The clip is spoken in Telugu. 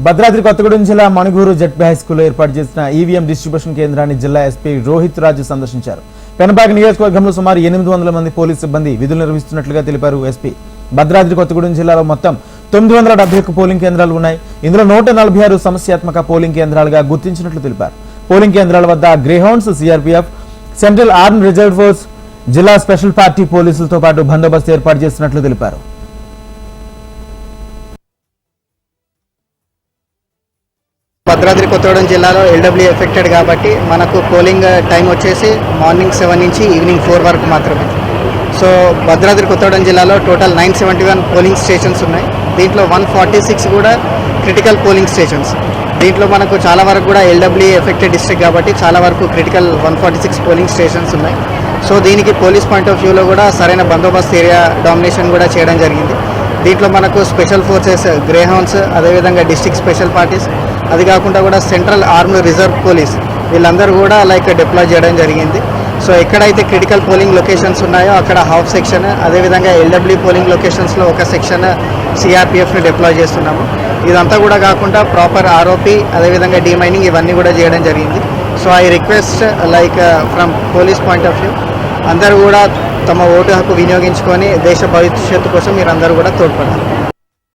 భద్రాద్రి కొత్తగూడెం జిల్లా మణుగూరు జెడ్పీ హైస్కూల్లో ఏర్పాటు చేసిన ఈవీఎం డిస్ట్రిబ్యూషన్ కేంద్రాన్ని జిల్లా ఎస్పీ రోహిత్ రాజు సందర్శించారు. పెనబాగ నియోజకవర్గంలో సుమారు 800 మంది పోలీసు సిబ్బంది విధులు నిర్వహిస్తున్నట్లుగా తెలిపారు ఎస్పీ. భద్రాద్రి కొత్తగూడెం జిల్లాలో మొత్తం 971 పోలింగ్ కేంద్రాలు ఉన్నాయి. ఇందులో 146 సమస్యాత్మక పోలింగ్ కేంద్రాలుగా గుర్తించినట్లు తెలిపారు. పోలింగ్ కేంద్రాల వద్ద Greyhounds, CRPF, central arm reserve force, జిల్లా స్పెషల్ పార్టీ పోలీసులతో పాటు బందోబస్తు ఏర్పాటు చేసినట్లు తెలిపారు. భద్రాద్రి కొత్తగూడెం జిల్లాలో ఎల్డబ్ల్యూ ఎఫెక్టెడ్ కాబట్టి మనకు పోలింగ్ టైం వచ్చేసి మార్నింగ్ 7 నుంచి ఈవినింగ్ 4 వరకు మాత్రమే. సో భద్రాద్రి కొత్తగూడెం జిల్లాలో టోటల్ 971 పోలింగ్ స్టేషన్స్ ఉన్నాయి. దీంట్లో 146 కూడా క్రిటికల్ పోలింగ్ స్టేషన్స్. దీంట్లో మనకు చాలా వరకు కూడా ఎల్డబ్ల్యూ ఎఫెక్టెడ్ డిస్ట్రిక్ట్ కాబట్టి చాలా వరకు క్రిటికల్ 146 పోలింగ్ స్టేషన్స్ ఉన్నాయి. సో దీనికి పోలీస్ పాయింట్ ఆఫ్ వ్యూలో కూడా సరైన బందోబస్తు ఏరియా డామినేషన్ కూడా చేయడం జరిగింది. దీంట్లో మనకు స్పెషల్ ఫోర్సెస్, గ్రేహౌండ్స్, అదేవిధంగా డిస్ట్రిక్ట్ స్పెషల్ పార్టీస్, అది కాకుండా కూడా సెంట్రల్ ఆర్మ్డ్ రిజర్వ్ పోలీస్ వీళ్ళందరూ కూడా డిప్లాయ్ చేయడం జరిగింది. సో ఎక్కడైతే క్రిటికల్ పోలింగ్ లొకేషన్స్ ఉన్నాయో అక్కడ హాఫ్ సెక్షన్, అదేవిధంగా ఎల్డబ్ల్యూ పోలింగ్ లొకేషన్స్లో ఒక సెక్షన్ సిఆర్పిఎఫ్ని డిప్లాయ్ చేస్తున్నాము. ఇదంతా కూడా కాకుండా ప్రాపర్ ఆర్ఓపి, అదేవిధంగా డీమైనింగ్ ఇవన్నీ కూడా చేయడం జరిగింది. So I request from police point of view అందరూ కూడా తమ ఓటు హక్కు వినియోగించుకొని దేశ భవిష్యత్తు కోసం మీరందరూ కూడా తోడ్పడాలి.